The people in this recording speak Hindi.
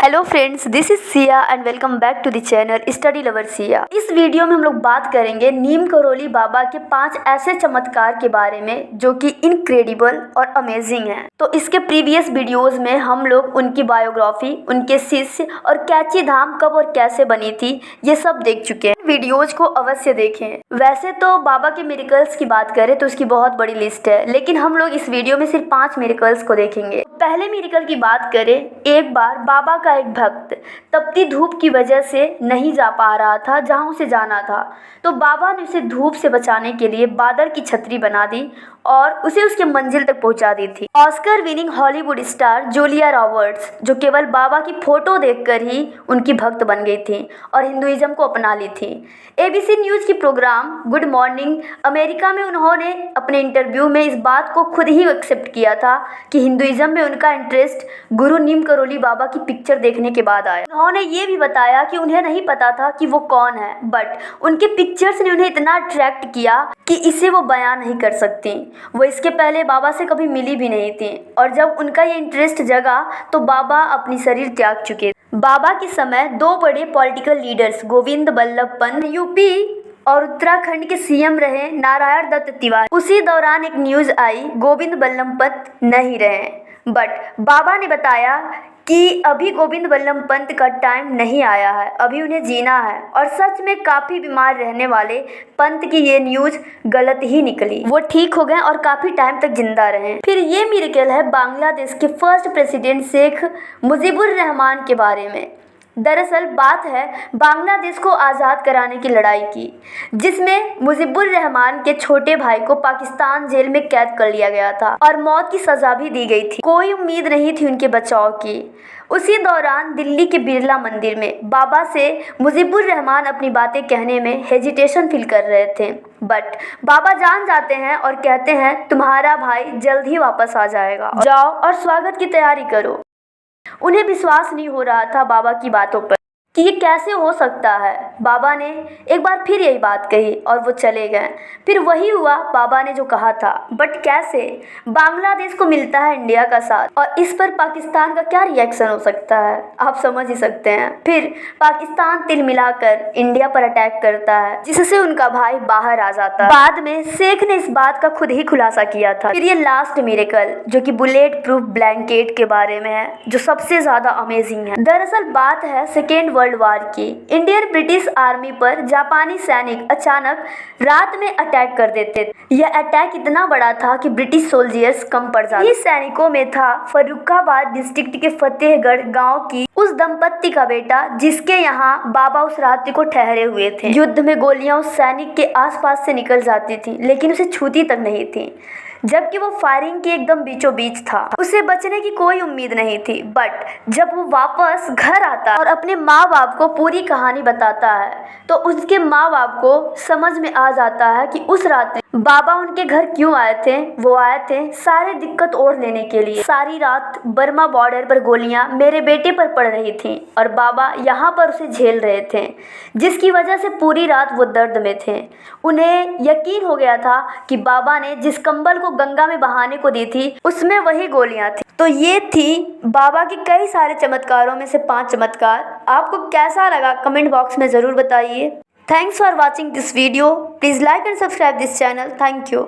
Hello friends, this is Siya and welcome back to the channel study lover Siya. इस वीडियो में हम लोग बात करेंगे नीम करौली बाबा के 5 ऐसे चमत्कार के बारे में जो कि इनक्रेडिबल और अमेजिंग हैं। तो इसके प्रीवियस वीडियोस में हम लोग उनकी बायोग्राफी, उनके शिष्य और कैची धाम कब और कैसे बनी थी ये सब देख चुके हैं। वीडियोज को अवश्य देखें। वैसे तो बाबा के मिरेकल्स की बात करें तो उसकी बहुत बड़ी लिस्ट है, लेकिन हम लोग इस वीडियो में सिर्फ 5 मिरेकल्स को देखेंगे। पहले मिरेकल की बात करें, एक बार बाबा का एक भक्त तपती धूप की वजह से नहीं जा पा रहा था जहां उसे जाना था, तो बाबा ने उसे धूप से बचाने के लिए बादल की छतरी बना दी और उसे उसके मंजिल तक पहुंचा दी थी। Oscar winning Hollywood star Julia Roberts, जो केवल बाबा की फोटो देखकर ही उनकी भक्त बन गई थी और हिंदुइज्म को अपना ली थी। एबीसी न्यूज़ की प्रोग्राम गुड मॉर्निंग अमेरिका में उन्होंने अपने इंटरव्यू में इस बात को खुद ही एक्सेप्ट किया था कि हिंदुइज्म में उनका इंटरेस्ट गुरु नीम करौली बाबा की पिक्चर देखने के बाद आया। उन्होंने ये भी बताया कि उन्हें नहीं पता था कि वो कौन है, बट उनके पिक्चर्स ने उन्हें इतना अट्रैक्ट किया कि इसे वो बयान नहीं कर सकती। वो इसके पहले बाबा से कभी मिली भी नहीं थी और जब उनका ये इंटरेस्ट जगा तो बाबा अपनी शरीर त्याग चुके। बाबा के समय 2 बड़े political leaders Govind Ballabh Pant UP और उत्तराखंड के सीएम रहे नारायण दत्त तिवारी। उसी दौरान एक न्यूज़ आई, गोविंद बल्लभ पंत नहीं रहे, बट बाबा ने बताया कि अभी गोविंद बल्लभ पंत का टाइम नहीं आया है, अभी उन्हें जीना है। और सच में काफ़ी बीमार रहने वाले पंत की ये न्यूज़ गलत ही निकली। वो ठीक हो गए और काफ़ी टाइम तक जिंदा रहे। फिर ये मिरेकल है बांग्लादेश के first president Sheikh Mujibur Rahman के बारे में। दरअसल बात है बांग्लादेश को आज़ाद कराने की लड़ाई की, जिसमें मुजीबुर रहमान के छोटे भाई को पाकिस्तान जेल में कैद कर लिया गया था और मौत की सज़ा भी दी गई थी। कोई उम्मीद नहीं थी उनके बचाव की। उसी दौरान दिल्ली के बिरला मंदिर में बाबा से मुजीबुर रहमान अपनी बातें कहने में हेजिटेशन फील कर रहे थे, बट बाबा जान जाते हैं और कहते हैं तुम्हारा भाई जल्द ही वापस आ जाएगा, जाओ और स्वागत की तैयारी करो। उन्हें विश्वास नहीं हो रहा था बाबा की बातों पर कि ये कैसे हो सकता है। बाबा ने एक बार फिर यही बात कही और वो चले गए। फिर वही हुआ बाबा ने जो कहा था, बट कैसे? बांग्लादेश को मिलता है इंडिया का साथ और इस पर पाकिस्तान का क्या रिएक्शन हो सकता है, आप समझ ही सकते हैं। फिर पाकिस्तान तिल मिलाकर इंडिया पर अटैक करता है, जिससे उनका भाई बाहर आ जाता है। बाद में शेख ने इस बात का खुद ही खुलासा किया था। फिर ये लास्ट मिरेकल जो कि बुलेट प्रूफ ब्लैंकेट के बारे में है, जो सबसे ज्यादा अमेजिंग है। दरअसल बात है सेकेंड वर्ल्ड वार की। इंडियन ब्रिटिश आर्मी पर जापानी सैनिक अचानक रात में अटैक कर देते थे। यह अटैक इतना बड़ा था कि ब्रिटिश सोल्जर्स कम पड़ जाते। इस सैनिकों में था फर्रुखाबाद डिस्ट्रिक्ट के फतेहगढ़ गांव की उस दंपत्ति का बेटा, जिसके यहाँ बाबा उस रात्रि को ठहरे हुए थे। युद्ध में गोलियां उस सैनिक के आसपास से निकल जाती थी, लेकिन उसे छूती तक नहीं थी, जबकि वो फायरिंग के एकदम बीचों बीच था। उसे बचने की कोई उम्मीद नहीं थी। बट जब वो वापस घर आता और अपने माँ बाप को पूरी कहानी बताता है तो उसके माँ बाप को समझ में आ जाता है कि उस रात बाबा उनके घर क्यों आए थे। वो आए थे सारे दिक्कत ओढ़ लेने के लिए। सारी रात बर्मा बॉर्डर पर गोलियां मेरे बेटे पर पड़ रही थी और बाबा यहाँ पर उसे झेल रहे थे, जिसकी वजह से पूरी रात वो दर्द में थे। उन्हें यकीन हो गया था कि बाबा ने जिस कंबल को गंगा में बहाने को दी थी उसमें वही गोलियां थी। तो ये थी बाबा के कई सारे चमत्कारों में से 5 चमत्कार। आपको कैसा लगा कमेंट बॉक्स में ज़रूर बताइए। Thanks for watching this video. Please like and subscribe this channel. Thank you.